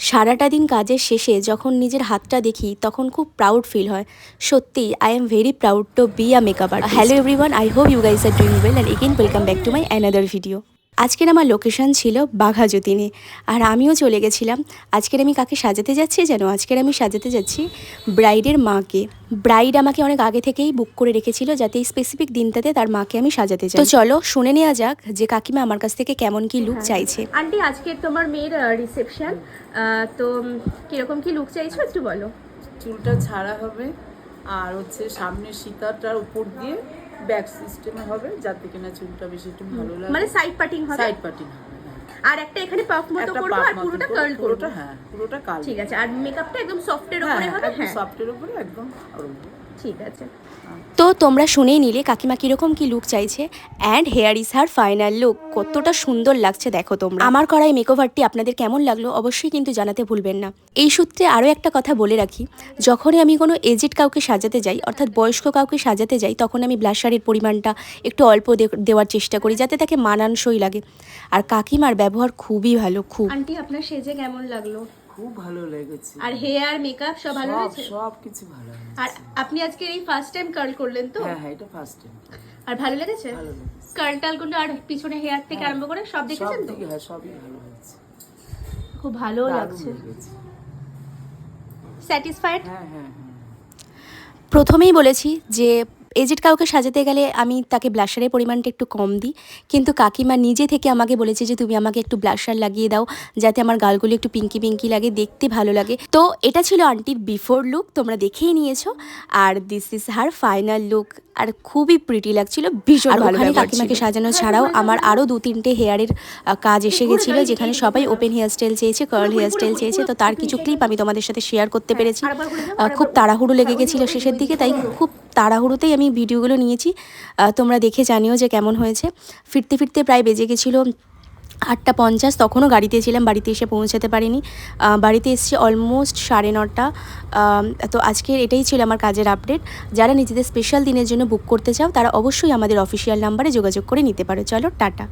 সারাটা দিন কাজের শেষে যখন নিজের হাতটা দেখি তখন খুব প্রাউড ফিল হয়। সত্যি I am very proud to be a makeup artist. Hello everyone, I hope you guys are doing well and again welcome back to my another video. আজকের আমার লোকেশন ছিল বাঘাযতীনে, আর আমিও চলে গেছিলাম। আজকের আমি কাকে সাজাতে যাচ্ছি জানো? আজকের আমি সাজাতে যাচ্ছি ব্রাইডের মাকে। ব্রাইড আমাকে অনেক আগে থেকেই বুক করে রেখেছিল যাতে এই স্পেসিফিক দিনটাতে তার মাকে আমি সাজাতে চাই। তো চলো শুনে নেওয়া যাক যে কাকিমা আমার কাছ থেকে কেমন কি লুক চাইছে। আন্টি, আজকে তোমার মেয়ের রিসেপশন, তো কিরকম কি লুক চাইছো একটু বলো। চুলটা ছাড়া হবে আর হচ্ছে সামনে সীতাটার উপর দিয়ে ব্যাক সিস্টেমে হবে যাতে কিনা চুলটা বেশি একটু ভালো লাগে, মানে সাইড পার্টিং হবে। সাইড পার্টিং হবে, হ্যাঁ। আর একটা এখানে পাফ মতো একটা করব পাপ আর পুরোটা মতো কার্ল করব। পুরোটা, হ্যাঁ পুরোটা কার্ল। ঠিক আছে, আর মেকআপটা একদম সফটের হ্যাঁ উপরে হবে। একদম হ্যাঁ সফটের উপরে একদম আরম্ভ। ঠিক আছে। তো তোমরা শুনেই নিলে কাকিমা কীরকম কী লুক চাইছে, and hair is her final look. কতটা সুন্দর লাগছে দেখো তোমরা। আমার করা এই মেকওভারটি আপনাদের কেমন লাগলো অবশ্যই কিন্তু জানাতে ভুলবেন না। এই সূত্রে আরও একটা কথা বলে রাখি, যখনই আমি কোনো এজেড কাউকে সাজাতে যাই, অর্থাৎ বয়স্ক কাউকে সাজাতে যাই, তখন আমি ব্লাশারের পরিমাণটা একটু অল্প দেওয়ার চেষ্টা করি যাতে তাকে মানানসই লাগে। আর কাকিমার ব্যবহার খুবই ভালো, খুব। আন্টি, আপনার সেজে কেমন লাগলো? খুব ভালো লেগেছে, আর হেয়ার মেকআপ সব ভালো হয়েছে? সব কিছু ভালো হয়েছে। আর আপনি আজকে এই ফার্স্ট টাইম কার্ল করলেন তো? হ্যাঁ এটা ফার্স্ট টাইম। আর ভালো লেগেছে? ভালো লেগেছে, কার্ল টাল গুলো আর পিছনে হেয়ার থেকে আরম্ভ করে সব দেখেছেন তো? হ্যাঁ সবই ভালো হয়েছে, খুব ভালো দারুণ লাগছে। লেগেছে। স্যাটিসফাইড? হ্যাঁ হ্যাঁ হ্যাঁ। প্রথমেই বলেছি যে এজেড কাউকে সাজাতে গেলে আমি তাকে ব্লাশারের পরিমাণটা একটু কম দিই, কিন্তু কাকিমা নিজে থেকে আমাকে বলেছে যে তুমি আমাকে একটু ব্লাশার লাগিয়ে দাও যাতে আমার গালগুলো একটু পিঙ্কি পিঙ্কি লাগে, দেখতে ভালো লাগে। তো এটা ছিল আন্টির বিফোর লুক, তোমরা দেখেই নিয়েছো। আর this is her final look. আর খুবই প্রিটি লাগছিল, ভীষণ ভালো। কাকিমাকে সাজানো ছাড়াও আমার আরও 2-3টে হেয়ারের কাজ এসে গেছিলো, যেখানে সবাই ওপেন হেয়ার স্টাইল চেয়েছে, কার্ল হেয়ার স্টাইল চেয়েছে। তো তার কিছু ক্লিপ আমি তোমাদের সাথে শেয়ার করতে পেরেছি। খুব তাড়াহুড়ো লেগে গেছিলো শেষের দিকে, তাই খুব তাড়াহুড়োতেই আমি ভিডিওগুলো নিয়েছি। তোমরা দেখে জানিও যে কেমন হয়েছে। ফিরতে ফিরতে প্রায় বেজে গেছিলো 8:50, তখনও গাড়িতে ছিলাম, বাড়িতে এসে পৌঁছাতে পারিনি। বাড়িতে এসেছি অলমোস্ট 9:30। তো আজকের এটাই ছিল আমার কাজের আপডেট। যারা নিজেদের স্পেশাল দিনের জন্য বুক করতে চাও তারা অবশ্যই আমাদের অফিসিয়াল নাম্বারে যোগাযোগ করে নিতে পারো। চলো টাটা।